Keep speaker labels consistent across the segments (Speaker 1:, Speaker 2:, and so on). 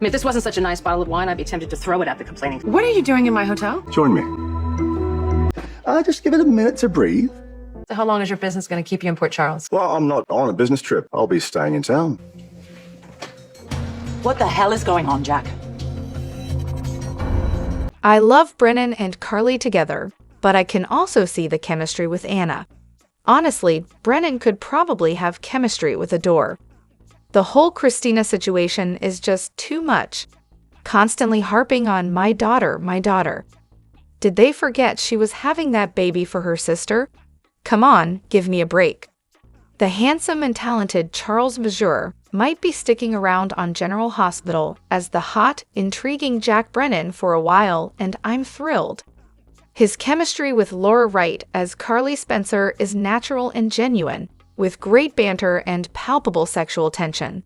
Speaker 1: I mean, if this wasn't such a nice bottle of wine, I'd be tempted to throw it at the complaining.
Speaker 2: What are you doing in my hotel?
Speaker 3: Join me. Just give it a minute to breathe.
Speaker 2: So how long is your business going to keep you in Port Charles?
Speaker 3: Well, I'm not on a business trip. I'll be staying in town.
Speaker 1: What the hell is going on, Jack?
Speaker 4: I love Brennan and Carly together, but I can also see the chemistry with Anna. Honestly, Brennan could probably have chemistry with Adore. The whole Christina situation is just too much. Constantly harping on my daughter, my daughter. Did they forget she was having that baby for her sister? Come on, give me a break. The handsome and talented Charles Mazur might be sticking around on General Hospital as the hot, intriguing Jack Brennan for a while, and I'm thrilled. His chemistry with Laura Wright as Carly Spencer is natural and genuine, with great banter and palpable sexual tension.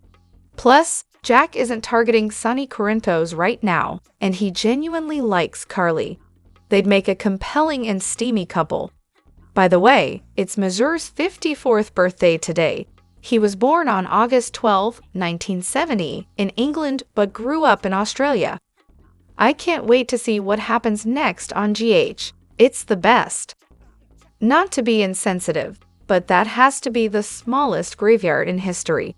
Speaker 4: Plus, Jack isn't targeting Sonny Corinthos right now, and he genuinely likes Carly. They'd make a compelling and steamy couple. By the way, it's Mazur's 54th birthday today. He was born on August 12, 1970, in England but grew up in Australia. I can't wait to see what happens next on GH. It's the best. Not to be insensitive, but that has to be the smallest graveyard in history.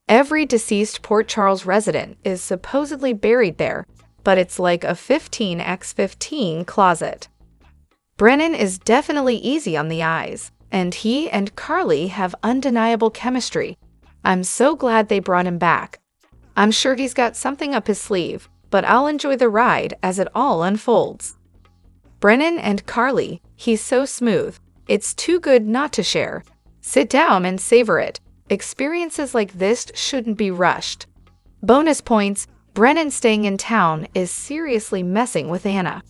Speaker 4: Every deceased Port Charles resident is supposedly buried there, but it's like a 15x15 closet. Brennan is definitely easy on the eyes, and he and Carly have undeniable chemistry. I'm so glad they brought him back. I'm sure he's got something up his sleeve, but I'll enjoy the ride as it all unfolds. Brennan and Carly, he's so smooth. It's too good not to share. Sit down and savor it. Experiences like this shouldn't be rushed. Bonus points, Brennan staying in town is seriously messing with Anna.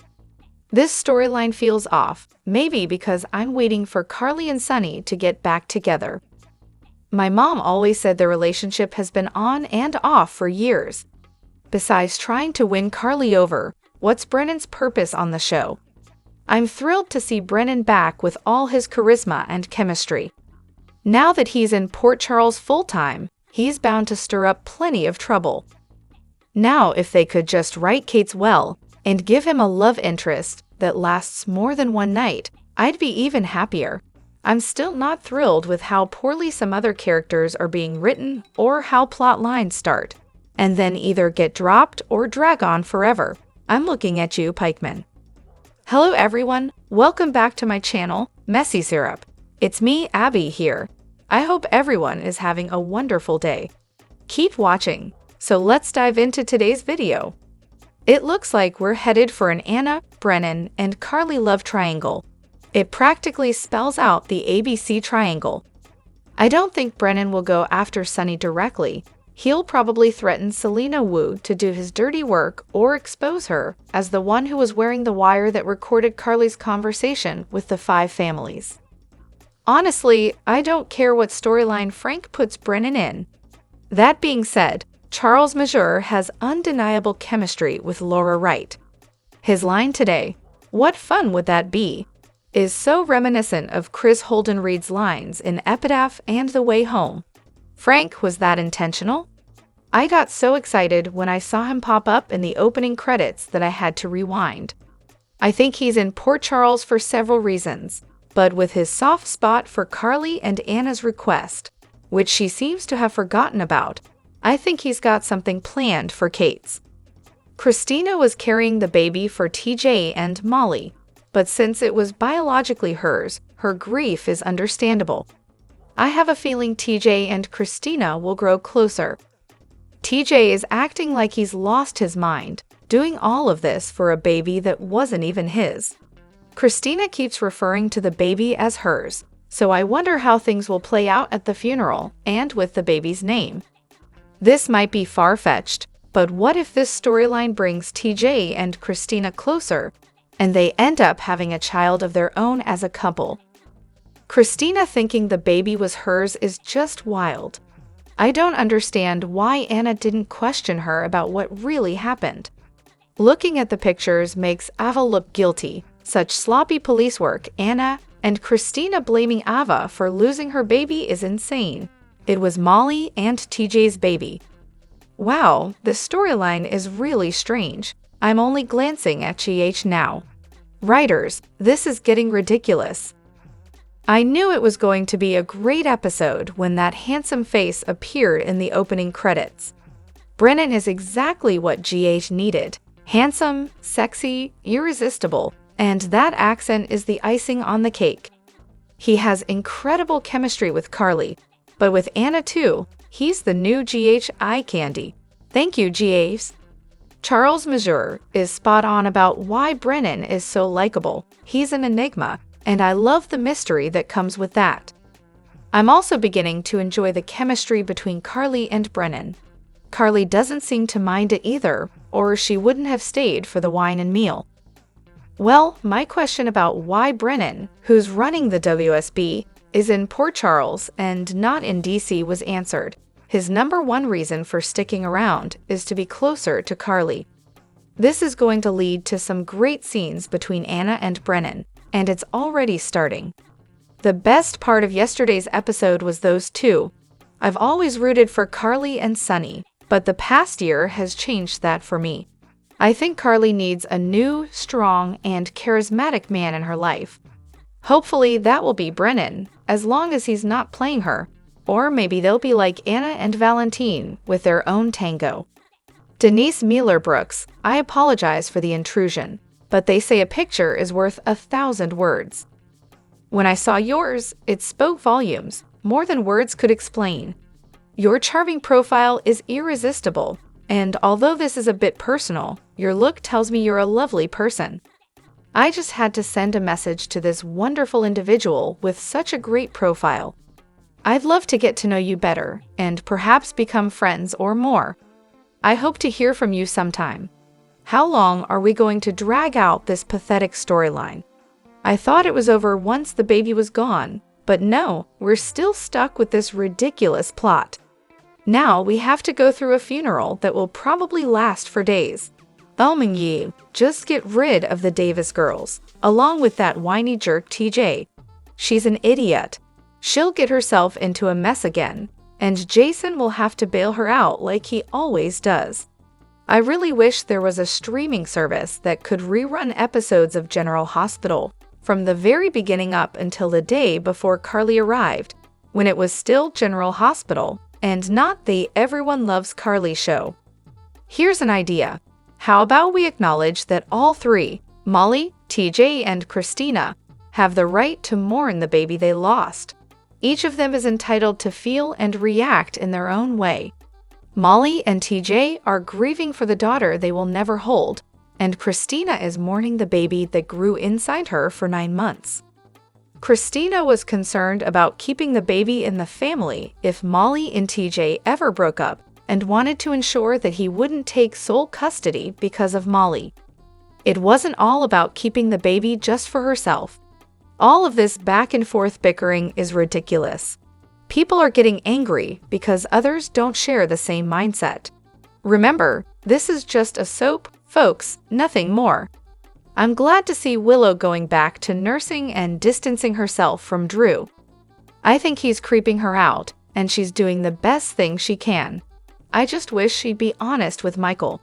Speaker 4: This storyline feels off, maybe because I'm waiting for Carly and Sonny to get back together. My mom always said their relationship has been on and off for years. Besides trying to win Carly over, what's Brennan's purpose on the show? I'm thrilled to see Brennan back with all his charisma and chemistry. Now that he's in Port Charles full-time, he's bound to stir up plenty of trouble. Now if they could just write Kate's well, and give him a love interest that lasts more than one night, I'd be even happier. I'm still not thrilled with how poorly some other characters are being written or how plot lines start, and then either get dropped or drag on forever. I'm looking at you, Pikeman. Hello everyone, welcome back to my channel, Messy Syrup. It's me, Abby, here. I hope everyone is having a wonderful day. Keep watching, so let's dive into today's video. It looks like we're headed for an Anna, Brennan, and Carly love triangle. It practically spells out the ABC triangle. I don't think Brennan will go after Sonny directly. He'll probably threaten Selena Wu to do his dirty work or expose her as the one who was wearing the wire that recorded Carly's conversation with the 5 families. Honestly, I don't care what storyline Frank puts Brennan in. That being said, Charles Mazur has undeniable chemistry with Laura Wright. His line today, "What fun would that be?" is so reminiscent of Chris Holden Reed's lines in Epitaph and The Way Home. Frank, was that intentional? I got so excited when I saw him pop up in the opening credits that I had to rewind. I think he's in Port Charles for several reasons, but with his soft spot for Carly and Anna's request, which she seems to have forgotten about, I think he's got something planned for Kate's. Christina was carrying the baby for TJ and Molly, but since it was biologically hers, her grief is understandable. I have a feeling TJ and Christina will grow closer. TJ is acting like he's lost his mind, doing all of this for a baby that wasn't even his. Christina keeps referring to the baby as hers, so I wonder how things will play out at the funeral and with the baby's name. This might be far-fetched, but what if this storyline brings TJ and Christina closer, and they end up having a child of their own as a couple? Christina thinking the baby was hers is just wild. I don't understand why Anna didn't question her about what really happened. Looking at the pictures makes Ava look guilty. Such sloppy police work, Anna, and Christina blaming Ava for losing her baby is insane. It was Molly and TJ's baby. Wow, this storyline is really strange. I'm only glancing at GH now. Writers, this is getting ridiculous. I knew it was going to be a great episode when that handsome face appeared in the opening credits. Brennan is exactly what GH needed. Handsome, sexy, irresistible, and that accent is the icing on the cake. He has incredible chemistry with Carly, but with Anna too, he's the new GH eye candy. Thank you, GHs. Charles Mazur is spot on about why Brennan is so likable. He's an enigma, and I love the mystery that comes with that. I'm also beginning to enjoy the chemistry between Carly and Brennan. Carly doesn't seem to mind it either, or she wouldn't have stayed for the wine and meal. Well, my question about why Brennan, who's running the WSB, is in Port Charles and not in DC was answered. His number one reason for sticking around is to be closer to Carly. This is going to lead to some great scenes between Anna and Brennan, and it's already starting. The best part of yesterday's episode was those two. I've always rooted for Carly and Sunny, but the past year has changed that for me. I think Carly needs a new, strong, and charismatic man in her life. Hopefully that will be Brennan, as long as he's not playing her. Or maybe they'll be like Anna and Valentine with their own tango. Denise Mueller-Brooks, I apologize for the intrusion, but they say a picture is worth 1,000 words. When I saw yours, it spoke volumes, more than words could explain. Your charming profile is irresistible, and although this is a bit personal, your look tells me you're a lovely person. I just had to send a message to this wonderful individual with such a great profile. I'd love to get to know you better and perhaps become friends or more. I hope to hear from you sometime. How long are we going to drag out this pathetic storyline? I thought it was over once the baby was gone, but no, we're still stuck with this ridiculous plot. Now we have to go through a funeral that will probably last for days. Ye, just get rid of the Davis girls, along with that whiny jerk TJ. She's an idiot. She'll get herself into a mess again, and Jason will have to bail her out like he always does. I really wish there was a streaming service that could rerun episodes of General Hospital from the very beginning up until the day before Carly arrived, when it was still General Hospital and not the Everyone Loves Carly show. Here's an idea. How about we acknowledge that all three, Molly, TJ, and Christina, have the right to mourn the baby they lost. Each of them is entitled to feel and react in their own way. Molly and TJ are grieving for the daughter they will never hold, and Christina is mourning the baby that grew inside her for 9 months. Christina was concerned about keeping the baby in the family if Molly and TJ ever broke up and wanted to ensure that he wouldn't take sole custody because of Molly. It wasn't all about keeping the baby just for herself. All of this back and forth bickering is ridiculous. People are getting angry because others don't share the same mindset. Remember, this is just a soap, folks, nothing more. I'm glad to see Willow going back to nursing and distancing herself from Drew. I think he's creeping her out, and she's doing the best thing she can. I just wish she'd be honest with Michael.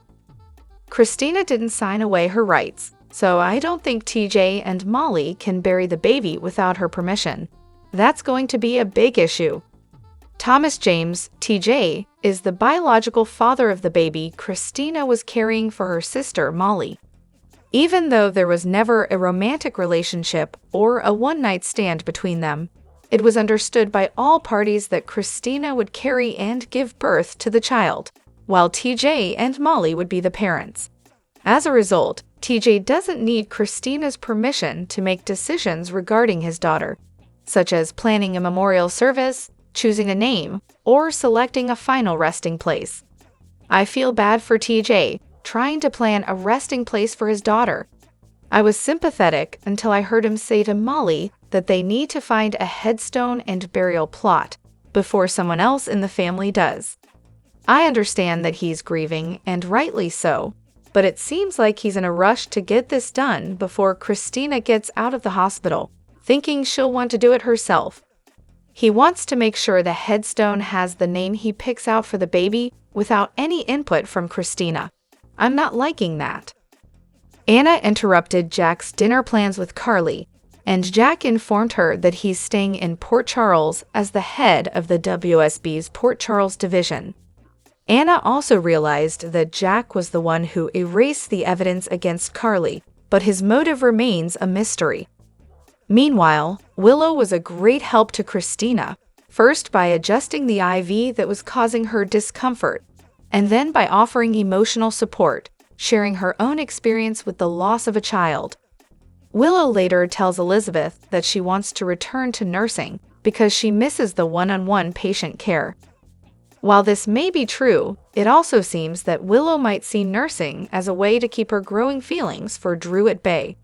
Speaker 4: Christina didn't sign away her rights, so I don't think TJ and Molly can bury the baby without her permission. That's going to be a big issue. Thomas James, TJ, is the biological father of the baby Christina was carrying for her sister, Molly. Even though there was never a romantic relationship or a one-night stand between them, it was understood by all parties that Christina would carry and give birth to the child, while TJ and Molly would be the parents. As a result, TJ doesn't need Christina's permission to make decisions regarding his daughter, such as planning a memorial service, choosing a name, or selecting a final resting place. I feel bad for TJ, trying to plan a resting place for his daughter. I was sympathetic until I heard him say to Molly that they need to find a headstone and burial plot before someone else in the family does. I understand that he's grieving, and rightly so, but it seems like he's in a rush to get this done before Christina gets out of the hospital, thinking she'll want to do it herself. He wants to make sure the headstone has the name he picks out for the baby without any input from Christina. I'm not liking that. Anna interrupted Jack's dinner plans with Carly, and Jack informed her that he's staying in Port Charles as the head of the WSB's Port Charles division. Anna also realized that Jack was the one who erased the evidence against Carly, but his motive remains a mystery. Meanwhile, Willow was a great help to Christina, first by adjusting the IV that was causing her discomfort, and then by offering emotional support, sharing her own experience with the loss of a child. Willow later tells Elizabeth that she wants to return to nursing because she misses the one-on-one patient care. While this may be true, it also seems that Willow might see nursing as a way to keep her growing feelings for Drew at bay.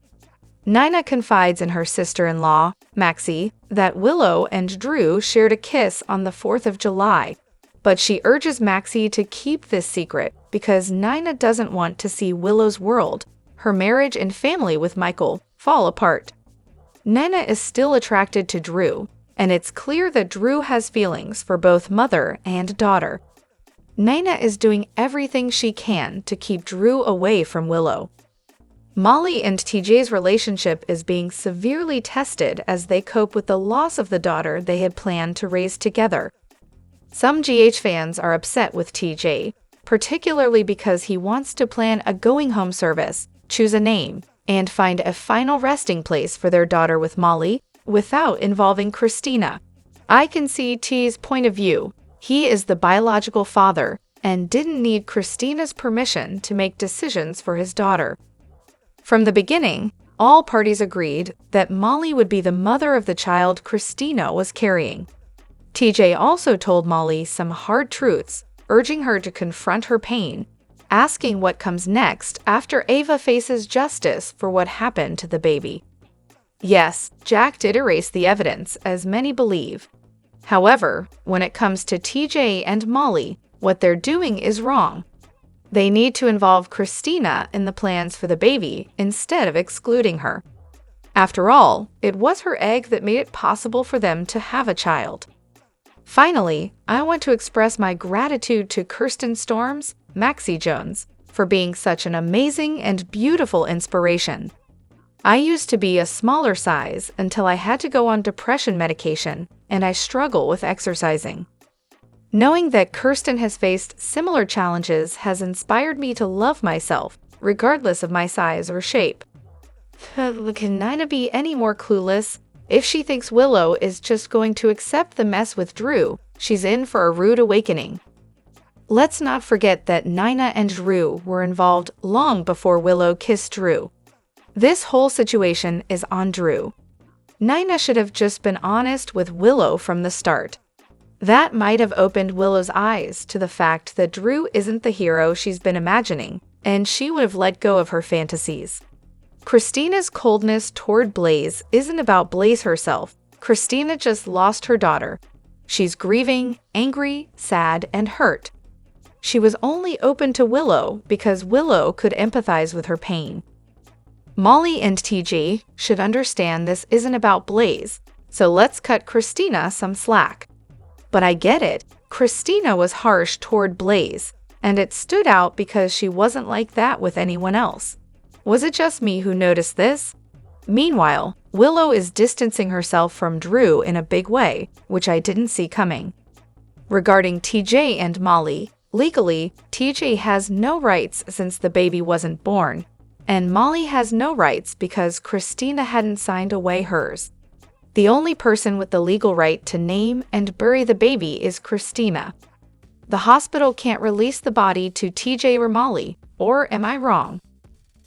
Speaker 4: Nina confides in her sister-in-law, Maxie, that Willow and Drew shared a kiss on the 4th of July, but she urges Maxie to keep this secret because Nina doesn't want to see Willow's world, her marriage and family with Michael, fall apart. Nina is still attracted to Drew, and it's clear that Drew has feelings for both mother and daughter. Nina is doing everything she can to keep Drew away from Willow. Molly and TJ's relationship is being severely tested as they cope with the loss of the daughter they had planned to raise together. Some GH fans are upset with TJ, particularly because he wants to plan a going-home service, choose a name, and find a final resting place for their daughter with Molly, without involving Christina. I can see T's point of view. He is the biological father and didn't need Christina's permission to make decisions for his daughter. From the beginning, all parties agreed that Molly would be the mother of the child Christina was carrying. TJ also told Molly some hard truths, urging her to confront her pain, asking what comes next after Ava faces justice for what happened to the baby. Yes, Jack did erase the evidence, as many believe. However, when it comes to TJ and Molly, what they're doing is wrong. They need to involve Christina in the plans for the baby instead of excluding her. After all, it was her egg that made it possible for them to have a child. Finally, I want to express my gratitude to Kirsten Storms, Maxie Jones, for being such an amazing and beautiful inspiration. I used to be a smaller size until I had to go on depression medication, and I struggle with exercising. Knowing that Kirsten has faced similar challenges has inspired me to love myself, regardless of my size or shape. Can Nina be any more clueless? If she thinks Willow is just going to accept the mess with Drew, she's in for a rude awakening. Let's not forget that Nina and Drew were involved long before Willow kissed Drew. This whole situation is on Drew. Nina should have just been honest with Willow from the start. That might have opened Willow's eyes to the fact that Drew isn't the hero she's been imagining, and she would have let go of her fantasies. Christina's coldness toward Blaze isn't about Blaze herself. Christina just lost her daughter. She's grieving, angry, sad, and hurt. She was only open to Willow because Willow could empathize with her pain. Molly and TJ should understand this isn't about Blaze, so let's cut Christina some slack. But I get it, Christina was harsh toward Blaze, and it stood out because she wasn't like that with anyone else. Was it just me who noticed this? Meanwhile, Willow is distancing herself from Drew in a big way, which I didn't see coming. Regarding TJ and Molly, legally, TJ has no rights since the baby wasn't born, and Molly has no rights because Christina hadn't signed away hers. The only person with the legal right to name and bury the baby is Christina. The hospital can't release the body to TJ or Molly, or am I wrong?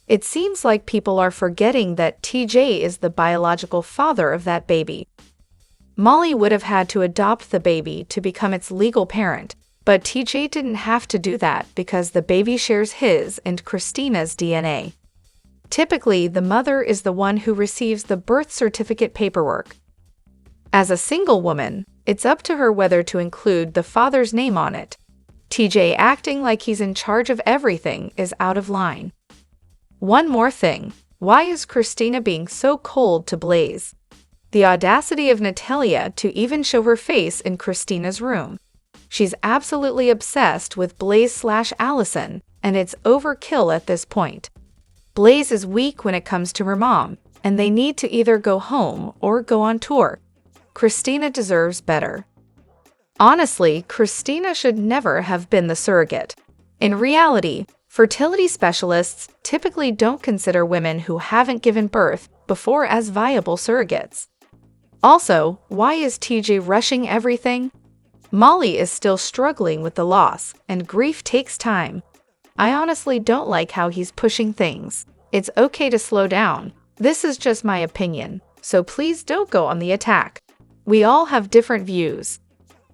Speaker 4: It seems like people are forgetting that TJ is the biological father of that baby. Molly would have had to adopt the baby to become its legal parent, but TJ didn't have to do that because the baby shares his and Christina's DNA. Typically, the mother is the one who receives the birth certificate paperwork. As a single woman, it's up to her whether to include the father's name on it. TJ acting like he's in charge of everything is out of line. One more thing, why is Christina being so cold to Blaze? The audacity of Natalia to even show her face in Christina's room. She's absolutely obsessed with Blaze/Allison, and it's overkill at this point. Blaze is weak when it comes to her mom, and they need to either go home or go on tour. Christina deserves better. Honestly, Christina should never have been the surrogate. In reality, fertility specialists typically don't consider women who haven't given birth before as viable surrogates. Also, why is TJ rushing everything? Molly is still struggling with the loss, and grief takes time. I honestly don't like how he's pushing things. It's okay to slow down. This is just my opinion, so please don't go on the attack. We all have different views.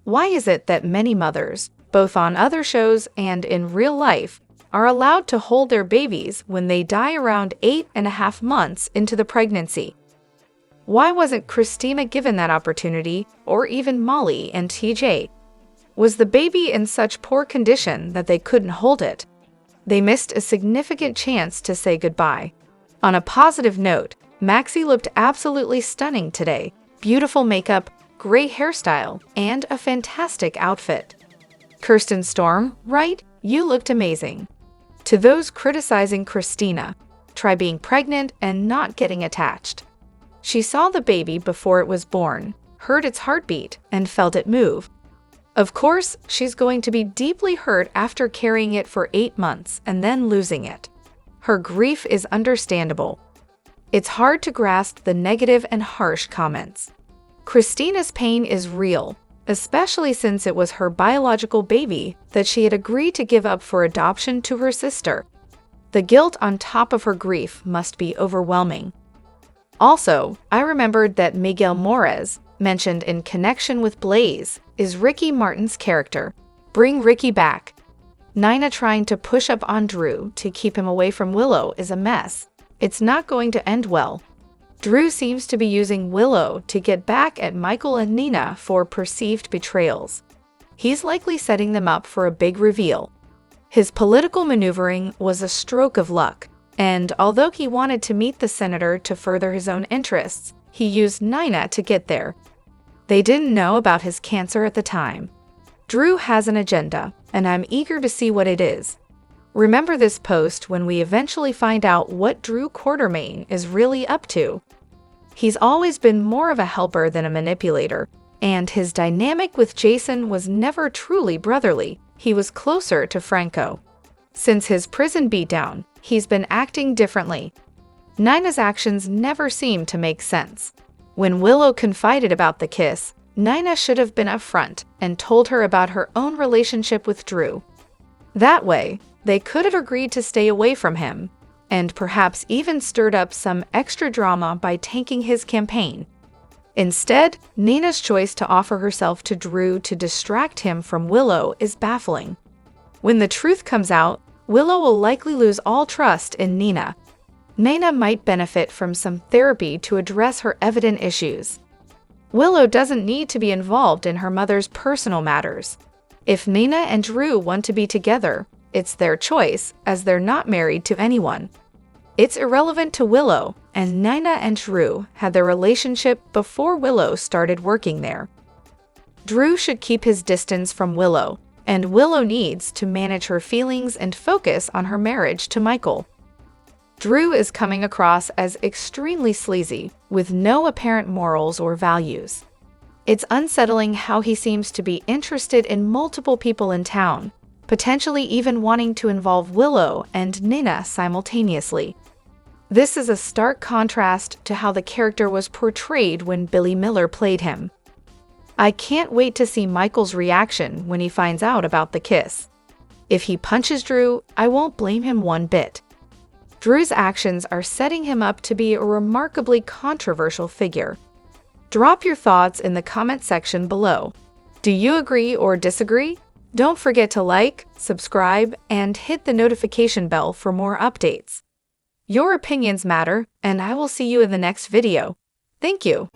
Speaker 4: Why is it that many mothers, both on other shows and in real life, are allowed to hold their babies when they die around 8.5 months into the pregnancy? Why wasn't Christina given that opportunity, or even Molly and TJ? Was the baby in such poor condition that they couldn't hold it? They missed a significant chance to say goodbye. On a positive note, Maxie looked absolutely stunning today. Beautiful makeup, great hairstyle, and a fantastic outfit. Kirsten Storm, right? You looked amazing. To those criticizing Christina, try being pregnant and not getting attached. She saw the baby before it was born, heard its heartbeat, and felt it move. Of course, she's going to be deeply hurt after carrying it for 8 months and then losing it. Her grief is understandable. It's hard to grasp the negative and harsh comments. Christina's pain is real, especially since it was her biological baby that she had agreed to give up for adoption to her sister. The guilt on top of her grief must be overwhelming. Also, I remembered that Miguel Morez, mentioned in connection with Blaze, is Ricky Martin's character. Bring Ricky back. Nina trying to push up on Drew to keep him away from Willow is a mess. It's not going to end well. Drew seems to be using Willow to get back at Michael and Nina for perceived betrayals. He's likely setting them up for a big reveal. His political maneuvering was a stroke of luck, and although he wanted to meet the senator to further his own interests, he used Nina to get there. They didn't know about his cancer at the time. Drew has an agenda, and I'm eager to see what it is. Remember this post when we eventually find out what Drew Quartermaine is really up to. He's always been more of a helper than a manipulator, and his dynamic with Jason was never truly brotherly. He was closer to Franco. Since his prison beatdown, he's been acting differently. Nina's actions never seemed to make sense. When Willow confided about the kiss, Nina should have been upfront and told her about her own relationship with Drew. That way, they could have agreed to stay away from him, and perhaps even stirred up some extra drama by tanking his campaign. Instead, Nina's choice to offer herself to Drew to distract him from Willow is baffling. When the truth comes out, Willow will likely lose all trust in Nina. Nina might benefit from some therapy to address her evident issues. Willow doesn't need to be involved in her mother's personal matters. If Nina and Drew want to be together, it's their choice, as they're not married to anyone. It's irrelevant to Willow, and Nina and Drew had their relationship before Willow started working there. Drew should keep his distance from Willow, and Willow needs to manage her feelings and focus on her marriage to Michael. Drew is coming across as extremely sleazy, with no apparent morals or values. It's unsettling how he seems to be interested in multiple people in town, potentially even wanting to involve Willow and Nina simultaneously. This is a stark contrast to how the character was portrayed when Billy Miller played him. I can't wait to see Michael's reaction when he finds out about the kiss. If he punches Drew, I won't blame him one bit. Drew's actions are setting him up to be a remarkably controversial figure. Drop your thoughts in the comment section below. Do you agree or disagree? Don't forget to like, subscribe, and hit the notification bell for more updates. Your opinions matter, and I will see you in the next video. Thank you.